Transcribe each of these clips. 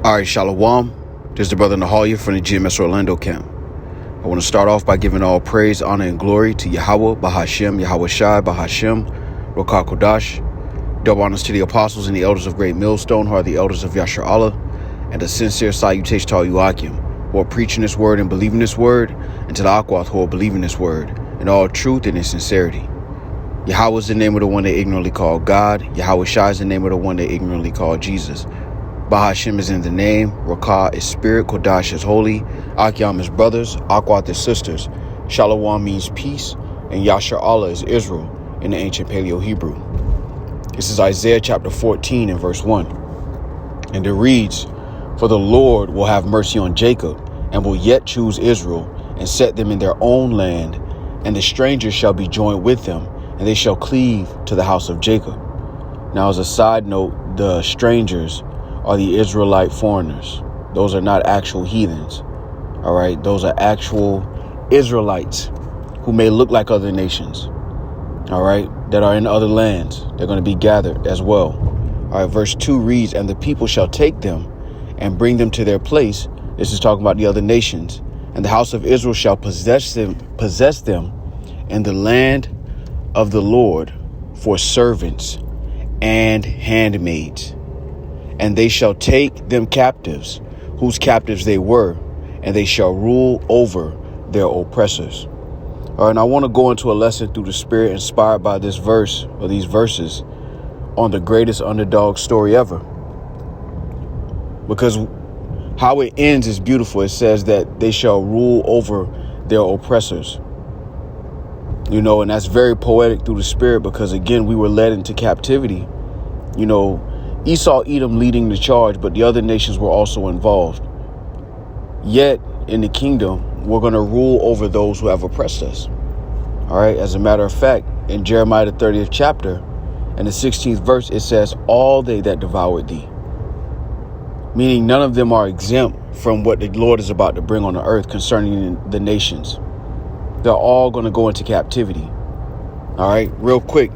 All right, Shalom. This is the brother Nahaliah from the GMS Orlando camp. I want to start off by giving all praise, honor, and glory to Yahweh, Bahashem, Yahweh Shai, Bahashem, Rokah Kodash. Double honors to the apostles and the elders of Great Millstone, who are the elders of Yasharahla, and a sincere salutation to all you Akim, who are preaching this word and believing this word, and to the Akwath, who are believing this word, in all truth and in sincerity. Yahweh is the name of the one they ignorantly call God. Yahweh Shai is the name of the one they ignorantly call Jesus. Bahashem is in the name, Rokah is spirit, Kodash is holy, Akyam is brothers, Akwath is sisters, Shalom means peace, and Yasharahla is Israel in the ancient Paleo-Hebrew. This is Isaiah chapter 14 and verse 1. And it reads, "For the Lord will have mercy on Jacob, and will yet choose Israel, and set them in their own land, and the strangers shall be joined with them, and they shall cleave to the house of Jacob." Now, as a side note, the strangers are the Israelite foreigners. Those are not actual heathens. All right. Those are actual Israelites who may look like other nations. All right. That are in other lands. They're going to be gathered as well. All right. Verse 2 reads, "And the people shall take them and bring them to their place." This is talking about the other nations. "And the house of Israel shall possess them in the land of the Lord for servants and handmaids. And they shall take them captives, whose captives they were, and they shall rule over their oppressors." All right, and I want to go into a lesson through the Spirit inspired by this verse, or these verses, on the greatest underdog story ever. Because how it ends is beautiful. It says that they shall rule over their oppressors. You know, and that's very poetic through the Spirit, because again, we were led into captivity. You know, Esau, Edom leading the charge, but the other nations were also involved. Yet in the kingdom, we're going to rule over those who have oppressed us. All right. As a matter of fact, in Jeremiah, the 30th chapter and the 16th verse, it says, "All they that devoured thee," meaning none of them are exempt from what the Lord is about to bring on the earth concerning the nations. They're all going to go into captivity. All right. Real quick.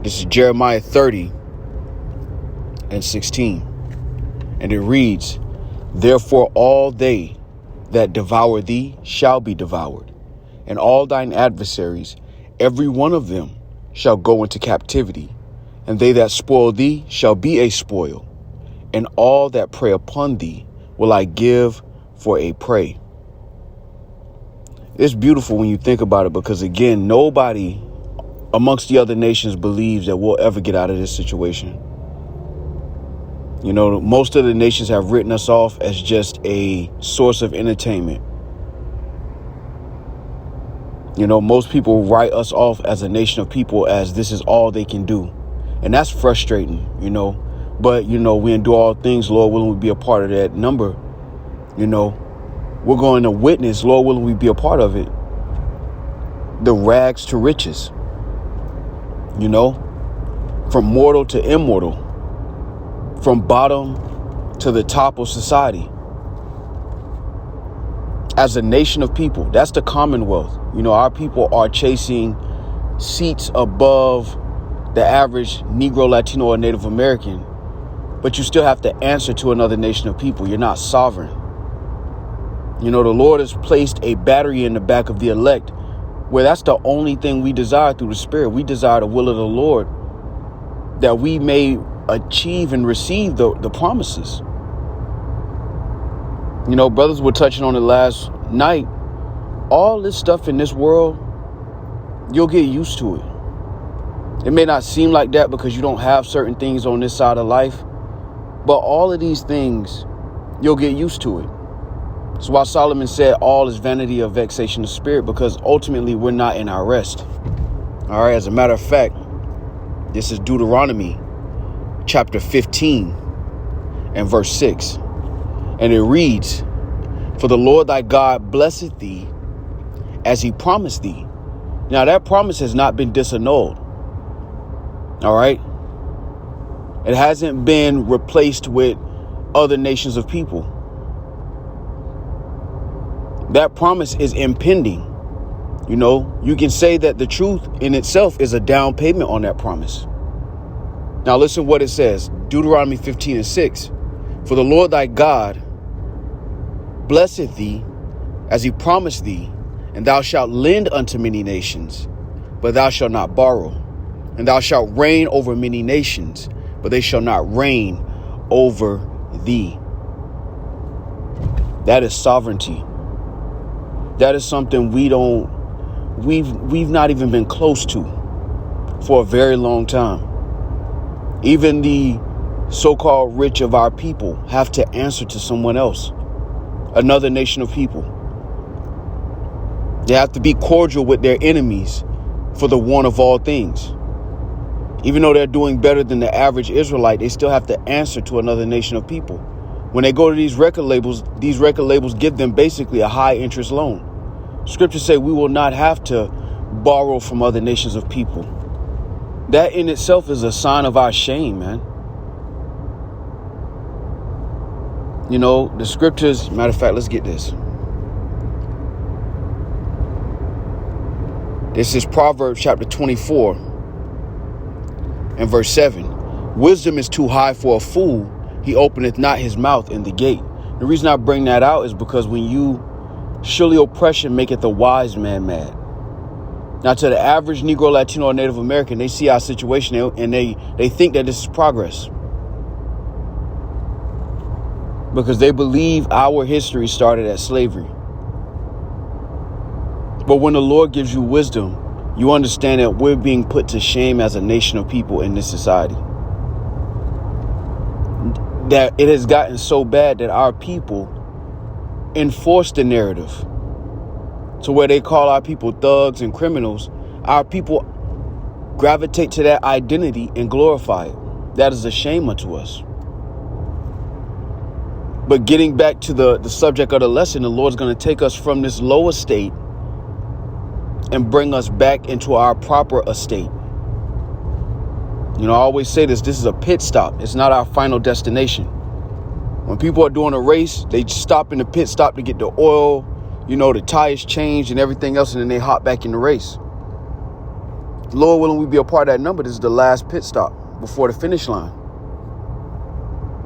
This is Jeremiah 30 and 16. And it reads, "Therefore all they that devour thee shall be devoured, and all thine adversaries, every one of them, shall go into captivity, and they that spoil thee shall be a spoil, and all that prey upon thee will I give for a prey." It's beautiful when you think about it, because again, nobody amongst the other nations believes that we'll ever get out of this situation. You know, most of the nations have written us off as just a source of entertainment. You know, most people write us off as a nation of people as this is all they can do. And that's frustrating, you know. But, you know, we endure all things, Lord willing, we be a part of that number. You know, we're going to witness, Lord willing, we be a part of it, the rags to riches. You know, from mortal to immortal, from bottom to the top of society. As a nation of people, that's the Commonwealth. You know, our people are chasing seats above the average Negro, Latino, or Native American, but you still have to answer to another nation of people. You're not sovereign. You know, the Lord has placed a battery in the back of the elect, where that's the only thing we desire through the Spirit. We desire the will of the Lord, that we may achieve and receive the promises. You know, brothers were touching on it last night. All this stuff in this world, you'll get used to it. It may not seem like that because you don't have certain things on this side of life, but all of these things, you'll get used to it. That's why Solomon said all is vanity of vexation of spirit, because ultimately we're not in our rest. All right. As a matter of fact, this is Deuteronomy chapter 15 and verse 6. And it reads, "For the Lord thy God blesseth thee as he promised thee." Now that promise has not been disannulled. All right. It hasn't been replaced with other nations of people. That promise is impending. You know, you can say that the truth in itself is a down payment on that promise. Now listen what it says. Deuteronomy 15 and 6. For the Lord thy God blesseth thee as he promised thee, and thou shalt lend unto many nations, but thou shalt not borrow. And thou shalt reign over many nations, but they shall not reign over thee. That is sovereignty. That is something we've not even been close to for a very long time. Even the so-called rich of our people have to answer to someone else, another nation of people. They have to be cordial with their enemies for the one of all things. Even though they're doing better than the average Israelite, they still have to answer to another nation of people. When they go to these record labels give them basically a high interest loan. Scriptures say we will not have to borrow from other nations of people. That in itself is a sign of our shame, man. You know, the scriptures, matter of fact, let's get this. This is Proverbs chapter 24 and verse 7. Wisdom is too high for a fool. He openeth not his mouth in the gate. The reason I bring that out is because surely oppression maketh a wise man mad. Now, to the average Negro, Latino, or Native American, they see our situation and they think that this is progress. Because they believe our history started at slavery. But when the Lord gives you wisdom, you understand that we're being put to shame as a nation of people in this society. That it has gotten so bad that our people enforce the narrative to where they call our people thugs and criminals. Our people gravitate to that identity and glorify it. That is a shame unto us. But getting back to the subject of the lesson, the Lord's going to take us from this low estate and bring us back into our proper estate. You know, I always say this is a pit stop. It's not our final destination. When people are doing a race, they stop in the pit stop to get the oil, the tires changed and everything else, and then they hop back in the race. Lord willing, we be a part of that number. This is the last pit stop before the finish line.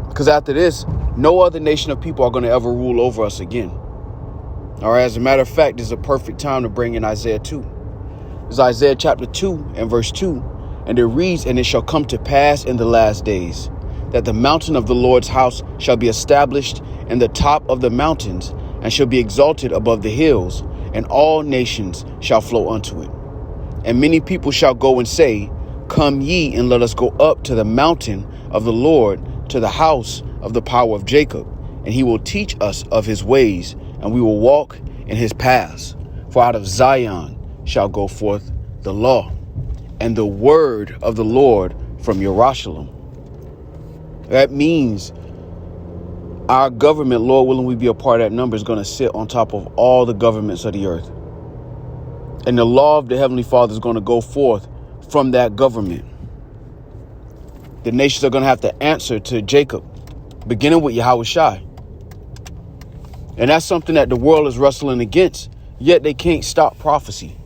Because after this, no other nation of people are going to ever rule over us again. All right, as a matter of fact, this is a perfect time to bring in Isaiah 2. It's Isaiah chapter 2 and verse 2. And it reads, and it shall come to pass in the last days that the mountain of the Lord's house shall be established in the top of the mountains and shall be exalted above the hills, and all nations shall flow unto it. And many people shall go and say, come ye and let us go up to the mountain of the Lord, to the house of the power of Jacob, and he will teach us of his ways, and we will walk in his paths. For out of Zion shall go forth the law and the word of the Lord from Yasharahla. That means our government, Lord willing, we be a part of that number, is going to sit on top of all the governments of the earth. And the law of the Heavenly Father is going to go forth from that government. The nations are going to have to answer to Jacob, beginning with Yahushua. And that's something that the world is wrestling against, yet they can't stop prophecy.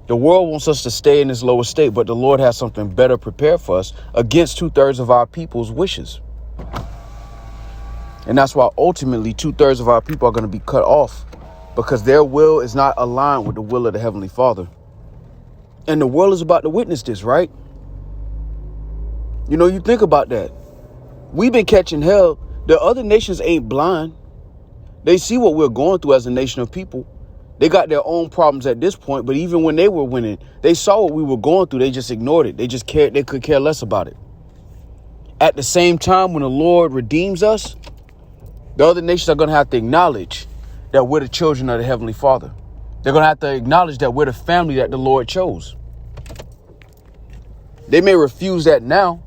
The world wants us to stay in this lower state, but the Lord has something better prepared for us against 2/3 of our people's wishes. And that's why ultimately 2/3 of our people are going to be cut off, because their will is not aligned with the will of the Heavenly Father. And the world is about to witness this, right? You think about that. We've been catching hell. The other nations ain't blind. They see what we're going through as a nation of people. They got their own problems at this point, but even when they were winning, they saw what we were going through. They just ignored it. They could care less about it. At the same time, when the Lord redeems us, the other nations are going to have to acknowledge that we're the children of the Heavenly Father. They're going to have to acknowledge that we're the family that the Lord chose. They may refuse that now,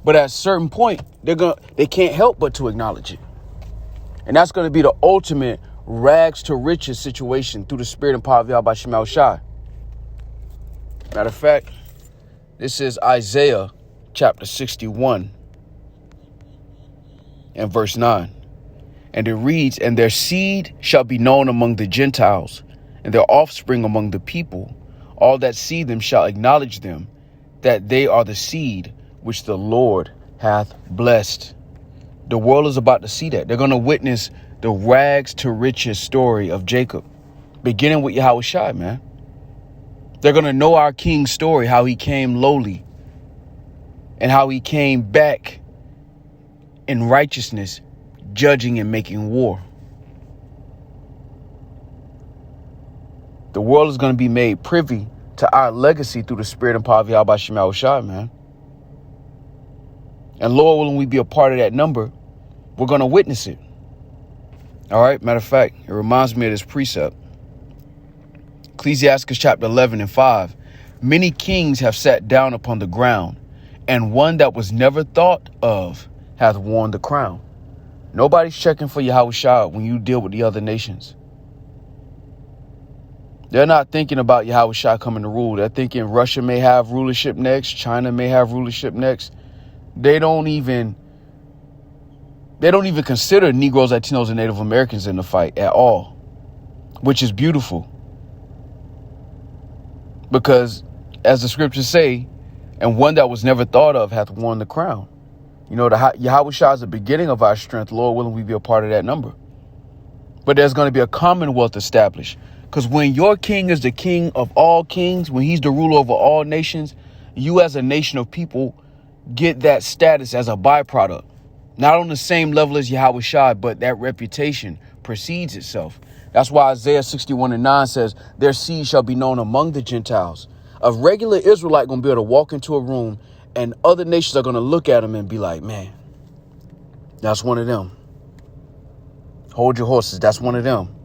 but at a certain point, they can't help but to acknowledge it. And that's going to be the ultimate rags to riches situation through the spirit and power of Yahweh Shema Shai. Matter of fact, this is Isaiah chapter 61 and verse 9. And it reads, and their seed shall be known among the Gentiles, and their offspring among the people. All that see them shall acknowledge them, that they are the seed which the Lord hath blessed. The world is about to see that. They're going to witness the rags to riches story of Jacob, beginning with Yahushua, man. They're going to know our king's story, how he came lowly and how he came back in righteousness, judging and making war. The world is going to be made privy to our legacy through the spirit and power of Yahweh Shai, man. And Lord, willing we be a part of that number, we're going to witness it. All right. Matter of fact, it reminds me of this precept. Ecclesiastes chapter 11 and 5. Many kings have sat down upon the ground, and one that was never thought of hath worn the crown. Nobody's checking for Yahushua when you deal with the other nations. They're not thinking about Yahushua coming to rule. They're thinking Russia may have rulership next. China may have rulership next. They don't even consider Negroes, Latinos, and Native Americans in the fight at all, which is beautiful. Because as the scriptures say, and one that was never thought of hath worn the crown. You know, Yahushua is the beginning of our strength. Lord willing, we be a part of that number. But there's going to be a commonwealth established. Because when your king is the king of all kings, when he's the ruler over all nations, you as a nation of people get that status as a byproduct. Not on the same level as Yahushua, but that reputation precedes itself. That's why Isaiah 61 and 9 says, their seed shall be known among the Gentiles. A regular Israelite going to be able to walk into a room and other nations are going to look at him and be like, man, that's one of them. Hold your horses. That's one of them.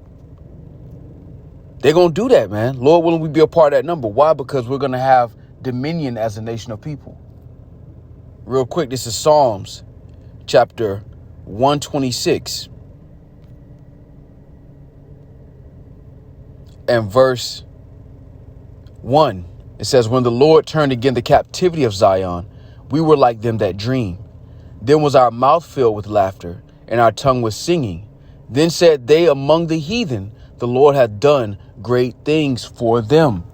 They're going to do that, man. Lord willing, we be a part of that number. Why? Because we're going to have dominion as a nation of people. Real quick, this is Psalms chapter 126 and verse 1. It says, when the Lord turned again the captivity of Zion, we were like them that dream. Then was our mouth filled with laughter and our tongue with singing. Then said they among the heathen, the Lord hath done great things for them.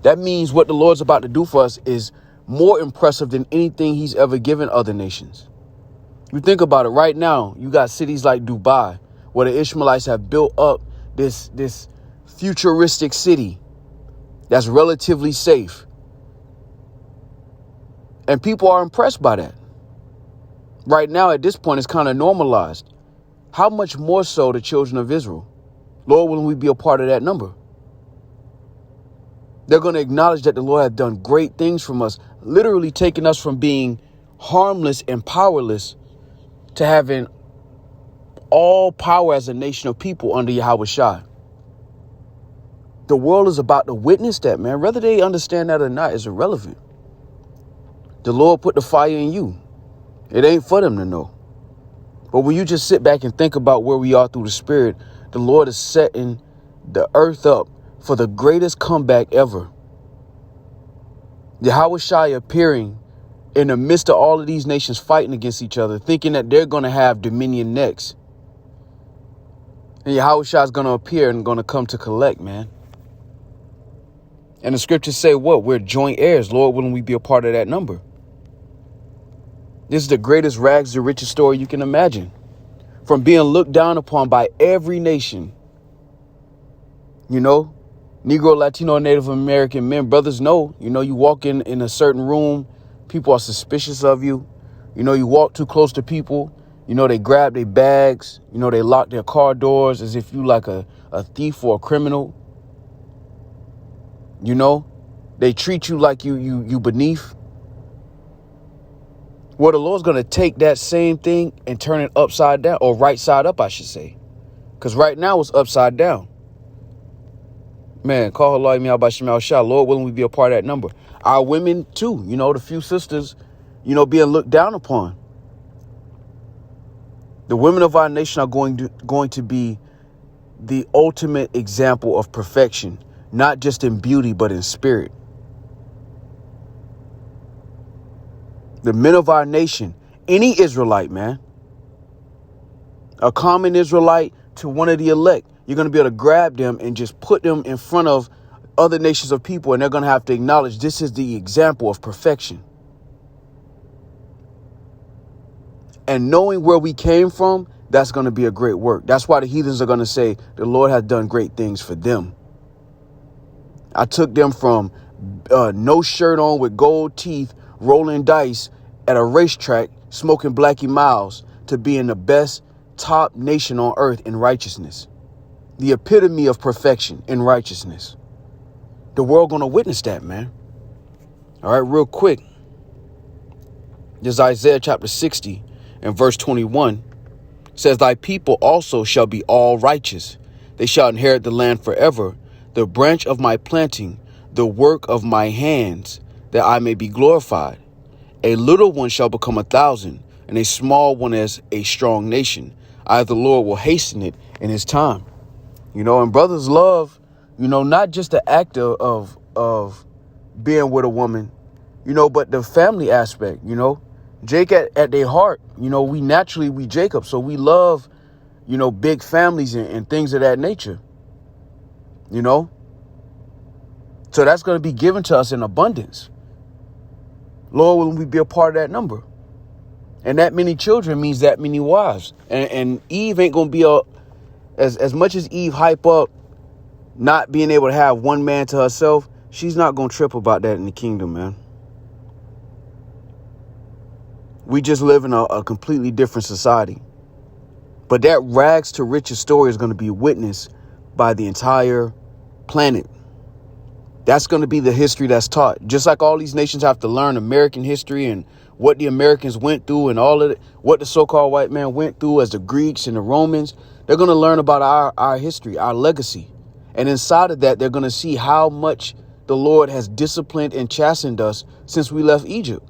That means what the Lord's about to do for us is more impressive than anything he's ever given other nations. You think about it right now, you got cities like Dubai, where the Ishmaelites have built up this futuristic city that's relatively safe. And people are impressed by that. Right now, at this point, it's kind of normalized. How much more so the children of Israel? Lord, will we be a part of that number? They're going to acknowledge that the Lord has done great things from us, literally taking us from being harmless and powerless to having all power as a nation of people under Yahushua. The world is about to witness that, man. Whether they understand that or not is irrelevant. The Lord put the fire in you. It ain't for them to know. But when you just sit back and think about where we are through the Spirit, the Lord is setting the earth up for the greatest comeback ever. Yahushua appearing in the midst of all of these nations fighting against each other, thinking that they're going to have dominion next. And Yahushua is going to appear and going to come to collect, man. And the scriptures say what? We're joint heirs. Lord, wouldn't we be a part of that number? This is the greatest rags to riches story you can imagine. From being looked down upon by every nation. You know, Negro, Latino, Native American men, brothers know, you walk in a certain room, people are suspicious of you. You walk too close to people, they grab their bags, they lock their car doors as if you like a thief or a criminal. They treat you like you beneath. Well, the Lord's going to take that same thing and turn it upside down, or right side up, I should say. Because right now it's upside down. Man, call her Lord, me out by Shemal Shah. Lord willing, we be a part of that number. Our women, too, the few sisters, being looked down upon. The women of our nation are going to be the ultimate example of perfection, not just in beauty, but in spirit. The men of our nation, any Israelite, man, a common Israelite to one of the elect, you're going to be able to grab them and just put them in front of other nations of people. And they're going to have to acknowledge this is the example of perfection. And knowing where we came from, that's going to be a great work. That's why the heathens are going to say the Lord has done great things for them. I took them from no shirt on with gold teeth, rolling dice at a racetrack, smoking Blackie Miles, to being the best top nation on earth in righteousness. The epitome of perfection in righteousness. The world going to witness that, man. All right, real quick. There's Isaiah chapter 60 and verse 21. Says, thy people also shall be all righteous. They shall inherit the land forever. The branch of my planting, the work of my hands, that I may be glorified. A little one shall become 1,000, and a small one as a strong nation. I, the Lord, will hasten it in his time. You know, and brothers love, you know, not just the act of being with a woman, you know, but the family aspect, you know. Jake at their heart, you know, we Jacob. So we love, you know, big families and things of that nature, you know. So that's going to be given to us in abundance. Lord, will we be a part of that number? And that many children means that many wives. And Eve ain't going to be as much as Eve hype up not being able to have one man to herself. She's not going to trip about that in the kingdom, man. We just live in a completely different society. But that rags to riches story is going to be witnessed by the entire planet. That's going to be the history that's taught. Just like all these nations have to learn American history and what the Americans went through and all of it, what the so-called white man went through as the Greeks and the Romans. They're going to learn about our history, our legacy. And inside of that, they're going to see how much the Lord has disciplined and chastened us since we left Egypt.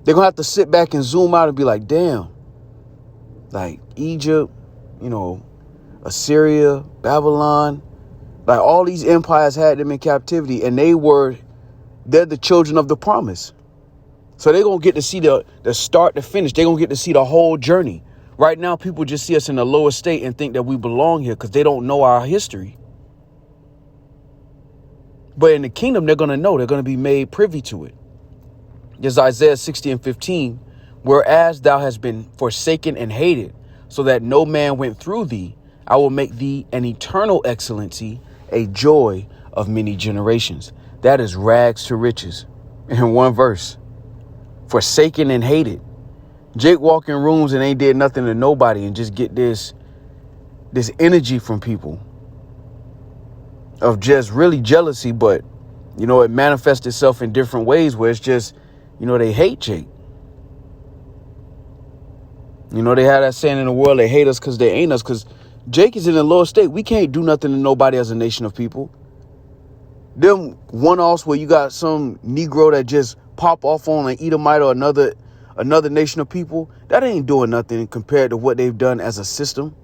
They're going to have to sit back and zoom out and be like, damn, like Egypt, you know, Assyria, Babylon, like all these empires had them in captivity, and they're the children of the promise. So they're going to get to see the start to finish. They're going to get to see the whole journey. Right now, people just see us in the lower state and think that we belong here because they don't know our history. But in the kingdom, they're going to know. They're going to be made privy to it. There's Isaiah 60 and 15. Whereas thou hast been forsaken and hated, so that no man went through thee, I will make thee an eternal excellency, a joy of many generations. That is rags to riches in one verse. Forsaken and hated. Jake walk in rooms and ain't did nothing to nobody and just get this energy from people of just really jealousy. But, you know, it manifests itself in different ways where it's just, you know, they hate Jake. You know, they have that saying in the world, they hate us because they ain't us, because Jake is in a lower state. We can't do nothing to nobody as a nation of people. Them one-offs where you got some Negro that just pop off on an Edomite or another nation of people, that ain't doing nothing compared to what they've done as a system.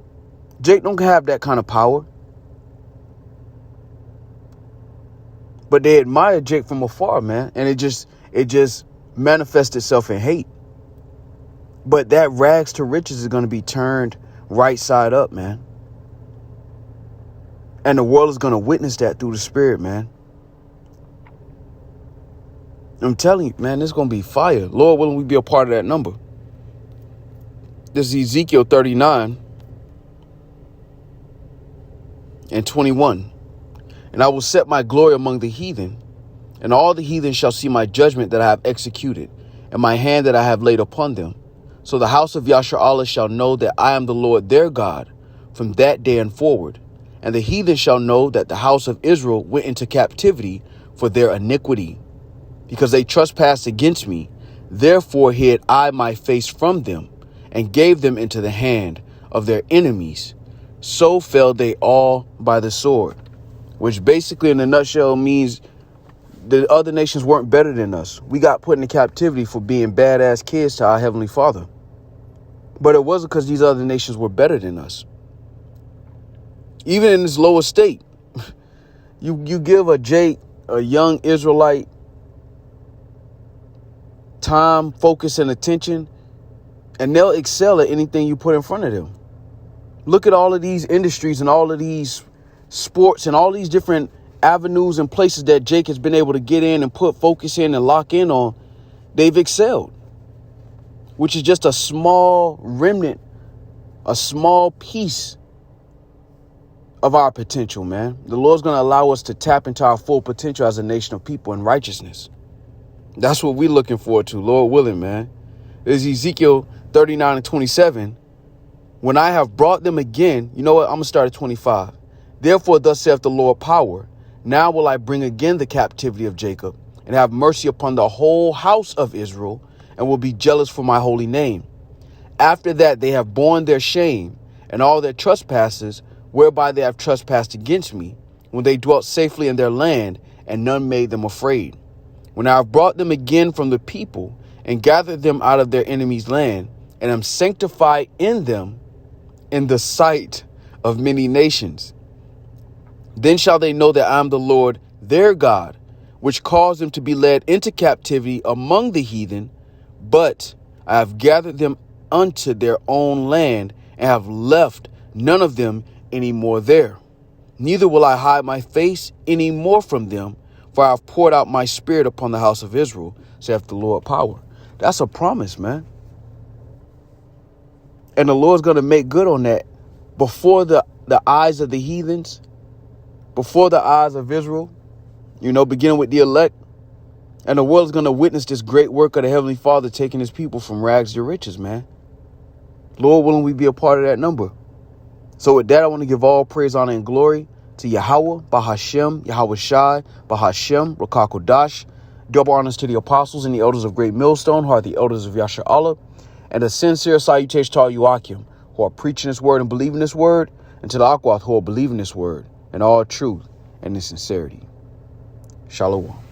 Jake don't have that kind of power. But they admire Jake from afar, man. And it just manifests itself in hate. But that rags to riches is going to be turned right side up, man. And the world is going to witness that through the spirit, man. I'm telling you, man, it's going to be fire. Lord willing, we be a part of that number. This is Ezekiel 39 and 21. And I will set my glory among the heathen, and all the heathen shall see my judgment that I have executed, and my hand that I have laid upon them. So the house of Yasharahla shall know that I am the Lord their God from that day and forward. And the heathen shall know that the house of Israel went into captivity for their iniquity, because they trespassed against me. Therefore hid I my face from them, and gave them into the hand of their enemies. So fell they all by the sword. Which basically in a nutshell means the other nations weren't better than us. We got put into captivity for being badass kids to our Heavenly Father. But it wasn't because these other nations were better than us. Even in this lower state, you give a young Israelite, time, focus, and attention, and they'll excel at anything you put in front of them. Look at all of these industries and all of these sports and all these different avenues and places that Jake has been able to get in and put focus in and lock in on. They've excelled. which is just a small remnant, a small piece of our potential, man. The Lord's going to allow us to tap into our full potential as a nation of people in righteousness. That's what we're looking forward to, Lord willing, man. There's Ezekiel 39:27. When I have brought them again, you know what? I'm going to start at 25. Therefore, thus saith the Lord power. Now will I bring again the captivity of Jacob and have mercy upon the whole house of Israel and will be jealous for my holy name. After that, they have borne their shame and all their trespasses, whereby they have trespassed against me, when they dwelt safely in their land, and none made them afraid. When I have brought them again from the people, and gathered them out of their enemies' land, and am sanctified in them in the sight of many nations, then shall they know that I am the Lord their God, which caused them to be led into captivity among the heathen, but I have gathered them unto their own land, and have left none of them any more there. Neither will I hide my face any more from them, for I have poured out my spirit upon the house of Israel, saith the Lord power. That's a promise, man. And the Lord's going to make good on that before the eyes of the heathens, before the eyes of Israel, beginning with the elect. And the world is going to witness this great work of the Heavenly Father taking his people from rags to riches, man. Lord willing, we be a part of that number. So with that, I want to give all praise, honor, and glory to Yahweh, Bahashem, Yahweh Shai, Bahashem, Rakakodash. Double honors to the apostles and the elders of Great Millstone, who are the elders of Yasharahla. And a sincere salutation to all you Akim, who are preaching this word and believing this word, and to the Akwath, who are believing this word in all truth and in sincerity. Shalom.